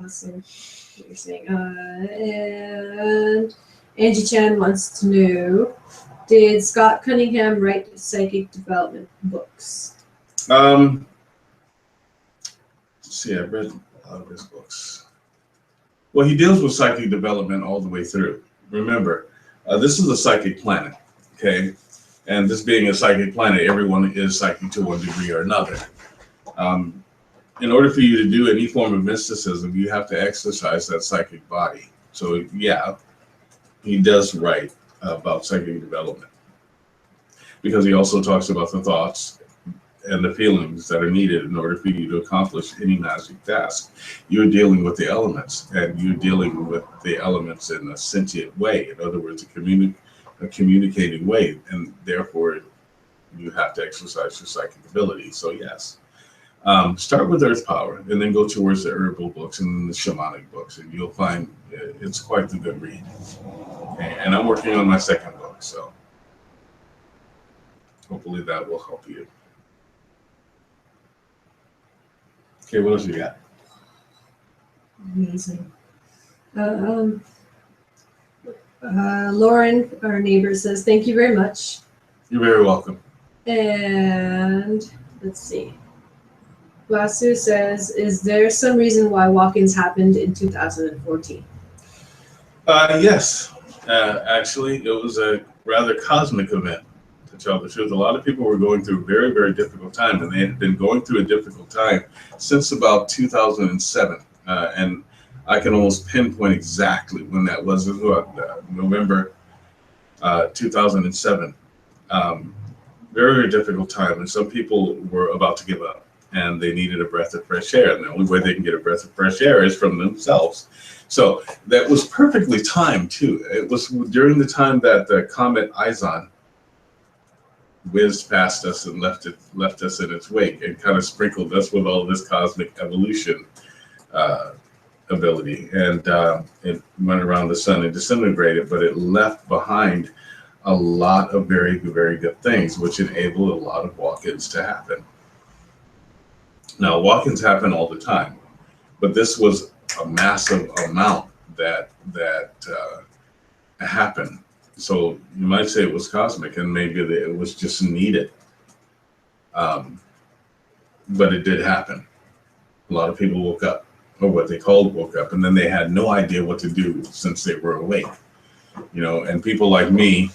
Awesome. What you're saying. And Angie Chen wants to know, did Scott Cunningham write psychic development books? Let's see, I've read a lot of his books. Well, he deals with psychic development all the way through. Remember, this is a psychic planet, okay? And this being a psychic planet, everyone is psychic to one degree or another. In order for you to do any form of mysticism, you have to exercise that psychic body. So, yeah, he does write about psychic development, because he also talks about the thoughts and the feelings that are needed in order for you to accomplish any magic task. You're dealing with the elements, and you're dealing with the elements in a sentient way. In other words, a communicating way, and therefore you have to exercise your psychic ability. So yes, start with earth power, and then go towards the herbal books and the shamanic books, and you'll find it's quite the good read. Okay? And I'm working on my second book, so hopefully that will help you. Okay, what else you got? Amazing. Lauren, our neighbor, says, thank you very much. You're very welcome. And let's see. Vasu says, is there some reason why walk-ins happened in 2014? Yes. Actually, it was a rather cosmic event, to tell the truth. A lot of people were going through a very, very difficult time, and they had been going through a difficult time since about 2007. And I can almost pinpoint exactly when that was. It was November 2007. Very, very difficult time, and some people were about to give up. and they needed a breath of fresh air. And the only way they can get a breath of fresh air is from themselves. So that was perfectly timed too. It was during the time that the comet Izon whizzed past us and left us in its wake and kind of sprinkled us with all this cosmic evolution ability. And it went around the sun and disintegrated, but it left behind a lot of very, very good things, which enabled a lot of walk-ins to happen. Now, walk-ins happen all the time, but this was a massive amount that happened. So you might say it was cosmic, and maybe it was just needed. But it did happen. A lot of people woke up, or what they called woke up, and then they had no idea what to do since they were awake. You know, and people like me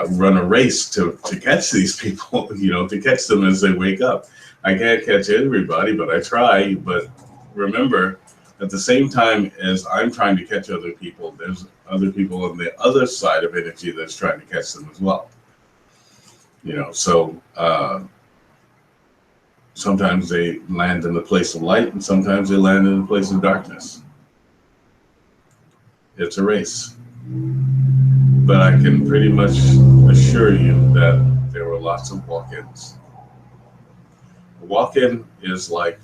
run a race to catch these people, you know, to catch them as they wake up. I can't catch everybody, but I try. But remember, at the same time as I'm trying to catch other people, there's other people on the other side of energy that's trying to catch them as well. You know, so sometimes they land in the place of light, and sometimes they land in the place of darkness. It's a race. But I can pretty much assure you that there were lots of walk-ins. A walk-in is like,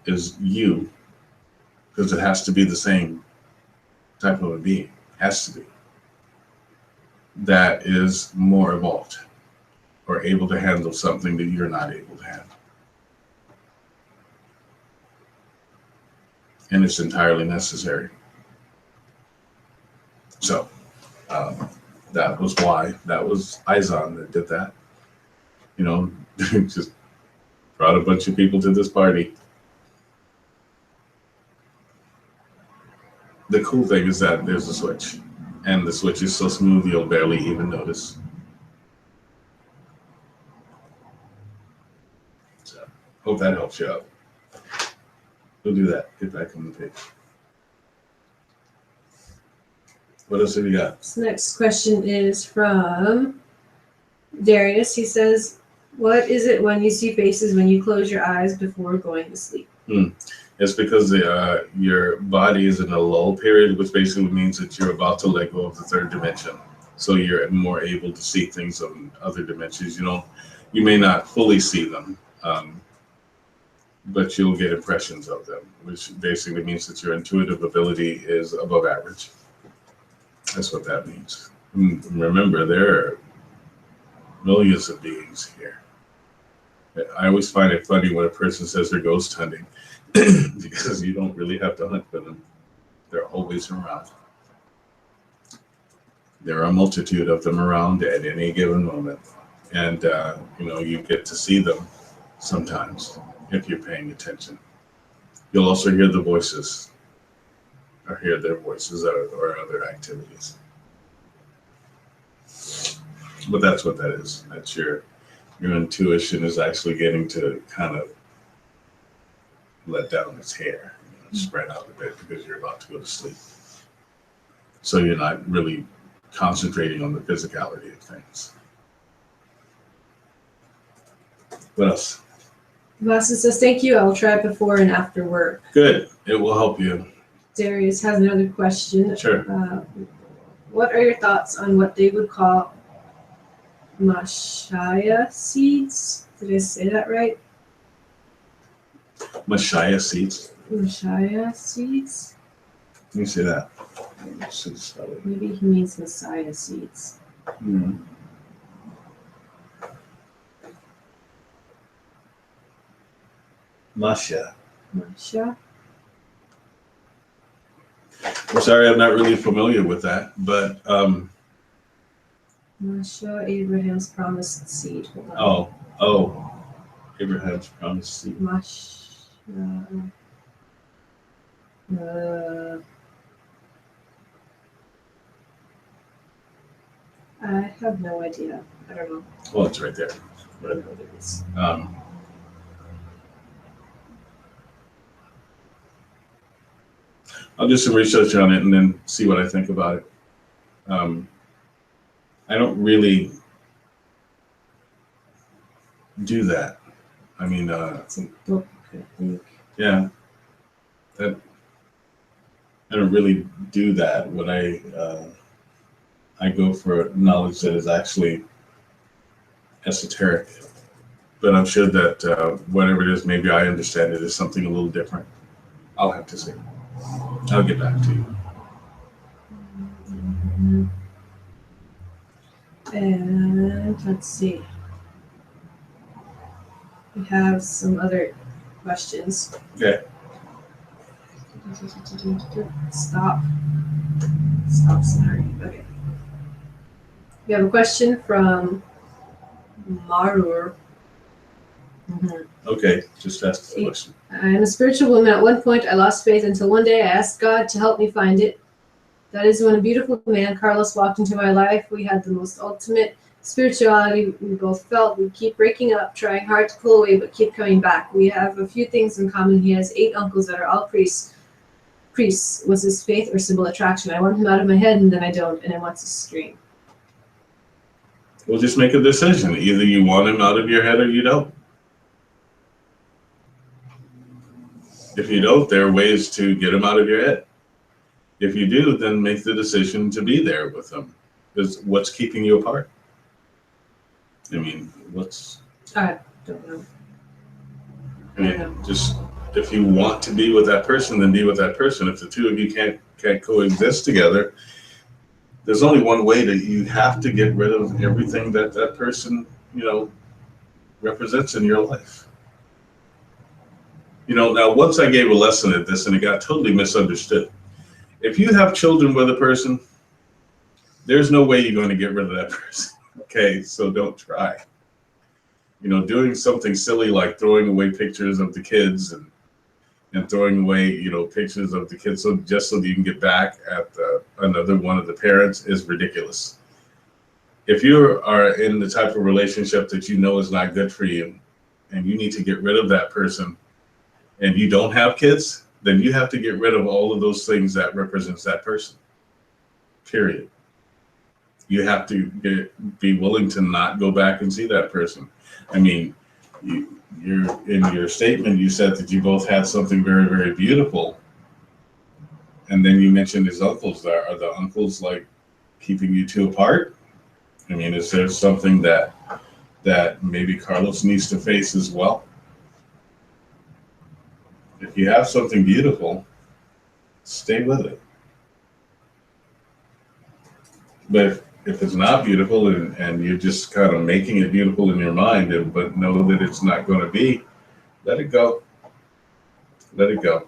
is you, because it has to be the same type of a being, has to be, that is more evolved or able to handle something that you're not able to handle. And it's entirely necessary. So that was why, that was Izon that did that. You know, just brought a bunch of people to this party. The cool thing is that there's a switch, and the switch is so smooth you'll barely even notice. So, hope that helps you out. We'll do that. Get back on the page. What else have you got? This next question is from Darius. He says, what is it when you see faces when you close your eyes before going to sleep? It's because your body is in a lull period, which basically means that you're about to let go of the third dimension. So you're more able to see things on other dimensions. You may not fully see them, but you'll get impressions of them, which basically means that your intuitive ability is above average. That's what that means. Remember, there are millions of beings here. I always find it funny when a person says they're ghost hunting, because you don't really have to hunt for them. They're always around. There are a multitude of them around at any given moment. And, you get to see them sometimes if you're paying attention. You'll also hear the voices, or hear their voices or other activities. But that's what that is. That's your intuition is actually getting to kind of let down its hair, spread out a bit because you're about to go to sleep. So you're not really concentrating on the physicality of things. What else? Vasa says, thank you. I'll try it before and after work. Good. It will help you. Darius has another question. Sure. What are your thoughts on what they would call Mashaya seeds? Did I say that right? Mashaya seeds? Mashaya seeds? Let me see that. Maybe he means Messiah seeds. Mm-hmm. Masha. Masha? I'm sorry, I'm not really familiar with that, but Masha, Abraham's promised seed. Hold on. Oh, Abraham's promised seed. Masha. I have no idea. I don't know. Well, it's right there. I don't know what it is. I'll do some research on it and then see what I think about it. I don't really do that. I mean, It's a book, I think. yeah, that I don't really do that. When I go for knowledge that is actually esoteric, but I'm sure that whatever it is, maybe I understand it as something a little different. I'll have to see. I'll get back to you. And let's see. We have some other questions. Okay. Stop. Sorry. Okay. We have a question from Marur. Okay, just ask the question. I'm a spiritual woman. At one point, I lost faith until one day I asked God to help me find it. That is when a beautiful man, Carlos, walked into my life. We had the most ultimate spirituality we both felt. We keep breaking up, trying hard to pull away, but keep coming back. We have a few things in common. He has 8 uncles that are all priests. Priests was his faith or symbol attraction. I want him out of my head, and then I don't, and it wants to stream. Well, just make a decision. Either you want him out of your head or you don't. If you don't, there are ways to get him out of your head. If you do, then make the decision to be there with him. Because what's keeping you apart? I mean, I don't know. I mean, just if you want to be with that person, then be with that person. If the two of you can't coexist together, there's only one way that you have to get rid of everything that that person, represents in your life. Now once I gave a lesson at this and it got totally misunderstood. If you have children with a person, there's no way you're going to get rid of that person. Okay, so don't try. Doing something silly like throwing away pictures of the kids and throwing away, pictures of the kids just so that you can get back at another one of the parents is ridiculous. If you are in the type of relationship that you know is not good for you and you need to get rid of that person and you don't have kids, then you have to get rid of all of those things that represents that person, period. You have to be willing to not go back and see that person. I mean, you're in your statement, you said that you both had something very, very beautiful. And then you mentioned his uncles. Are the uncles like keeping you two apart? I mean, is there something that maybe Carlos needs to face as well? If you have something beautiful, stay with it. But if it's not beautiful and you're just kind of making it beautiful in your mind, but know that it's not going to be, let it go. Let it go.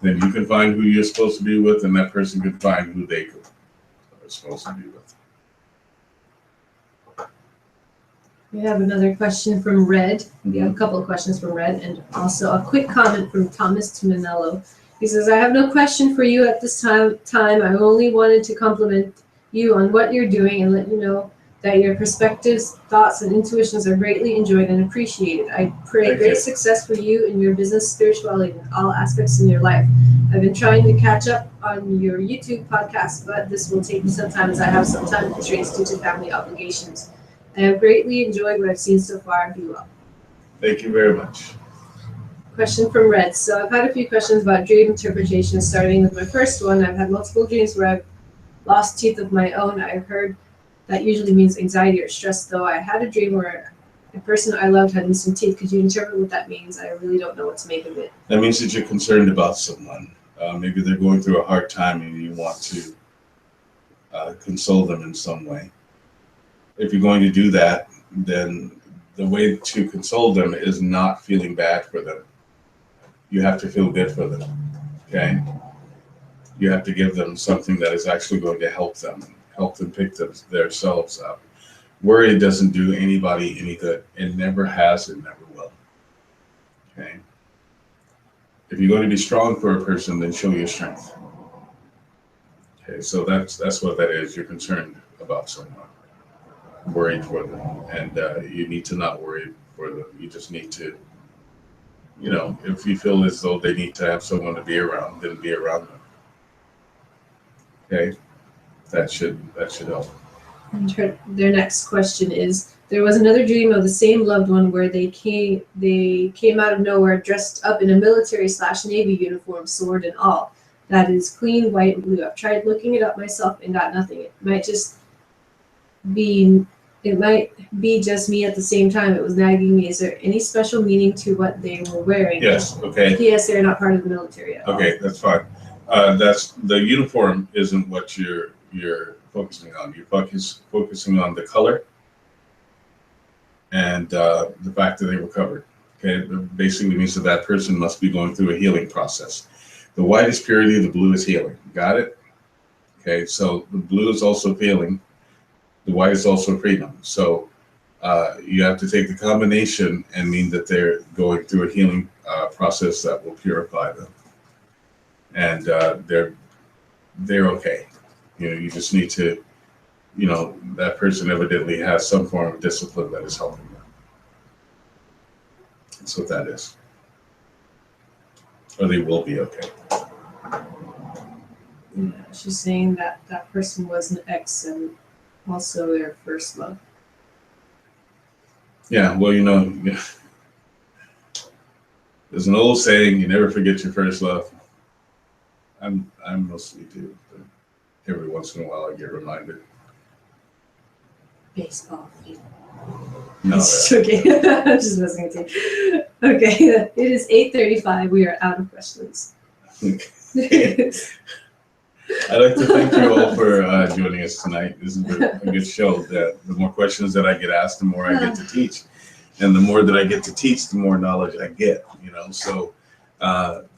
Then you can find who you're supposed to be with, and that person can find who they are supposed to be with. We have another question from Red. We have a couple of questions from Red, and also a quick comment from Thomas Manello. He says, I have no question for you at this time. I only wanted to compliment you on what you're doing and let you know that your perspectives, thoughts, and intuitions are greatly enjoyed and appreciated. I pray great success for you in your business, spirituality, and all aspects in your life. I've been trying to catch up on your YouTube podcast, but this will take me some time as I have some time constraints due to family obligations. I have greatly enjoyed what I've seen so far. Be well. Thank you very much. Question from Red. So I've had a few questions about dream interpretation, starting with my first one. I've had multiple dreams where I've lost teeth of my own. I've heard that usually means anxiety or stress, though. I had a dream where a person I loved had missing teeth. Could you interpret what that means? I really don't know what to make of it. That means that you're concerned about someone. Maybe they're going through a hard time and you want to console them in some way. If you're going to do that, then the way to console them is not feeling bad for them. You have to feel good for them, okay? You have to give them something that is actually going to help them pick themselves up. Worry doesn't do anybody any good. It never has, it never will, okay? If you're going to be strong for a person, then show your strength. Okay, so that's what that is. You're concerned about someone, worried for them, and you need to not worry for them. You just need to, if you feel as though they need to have someone to be around, then be around them. Okay, that should help. And their next question is, There was another dream of the same loved one where they came out of nowhere dressed up in a military/Navy uniform, sword and all. That is clean, white, and blue. I've tried looking it up myself and got nothing. It might be just me at the same time. It was nagging me. Is there any special meaning to what they were wearing? Yes, okay. P.S. They're not part of the military at all. Okay, that's fine. That's the uniform isn't what you're focusing on. You're focusing on the color and the fact that they were covered. Okay, it basically means that person must be going through a healing process. The white is purity, the blue is healing. Got it? Okay, so the blue is also healing. The white is also freedom. So you have to take the combination and mean that they're going through a healing process that will purify them. And they're okay. You just need to, that person evidently has some form of discipline that is helping them. That's what that is. Or they will be okay. Yeah, she's saying that person was an ex and also their first love. Yeah, well, there's an old saying, you never forget your first love. I mostly do, but every once in a while I get reminded. Baseball. No. Okay, I'm just messing with you. Okay, it is 8:35. We are out of questions. I'd like to thank you all for joining us tonight. This has been a good show. The more questions that I get asked, the more I get to teach. And the more that I get to teach, the more knowledge I get, So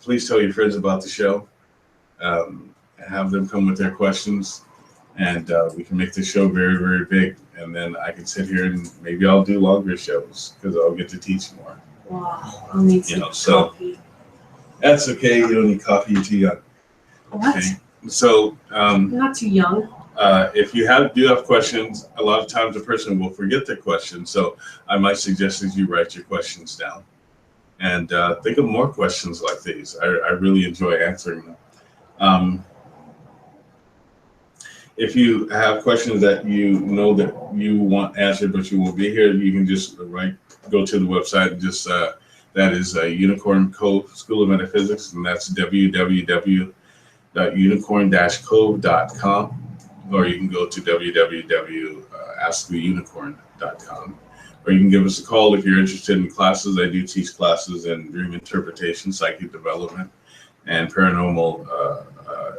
please tell your friends about the show. Have them come with their questions. And we can make this show very, very big. And then I can sit here and maybe I'll do longer shows because I'll get to teach more. Wow, I'll need some coffee. That's okay. You don't need coffee. You're too young. What? Okay. So not too young. If you do have questions, a lot of times a person will forget their question. So I might suggest that you write your questions down and think of more questions like these. I really enjoy answering them. If you have questions that that you want answered, but you won't be here, you can just go to the website and just, that is Unicorn Cove School of Metaphysics, and that's www.unicorn-cove.com, or you can go to www.asktheunicorn.com, or you can give us a call if you're interested in classes. I do teach classes in dream interpretation, psychic development, and paranormal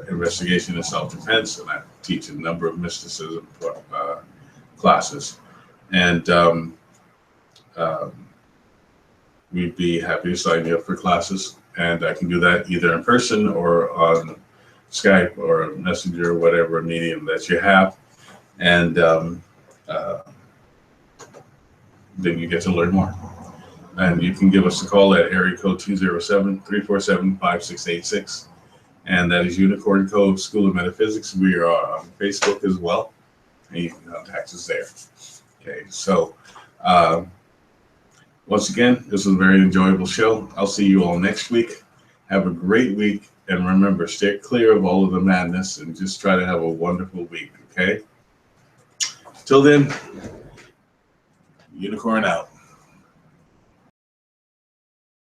investigation and self-defense, and I teach a number of mysticism classes. And we'd be happy to sign you up for classes, and I can do that either in person or on Skype or Messenger or whatever medium that you have, and then you get to learn more. And you can give us a call at area code 207-347-5686. And that is Unicorn Cove School of Metaphysics. We are on Facebook as well, and you can contact us there. Okay, so once again, this was a very enjoyable show. I'll see you all next week. Have a great week, and remember, stay clear of all of the madness and just try to have a wonderful week, okay? Till then, Unicorn out.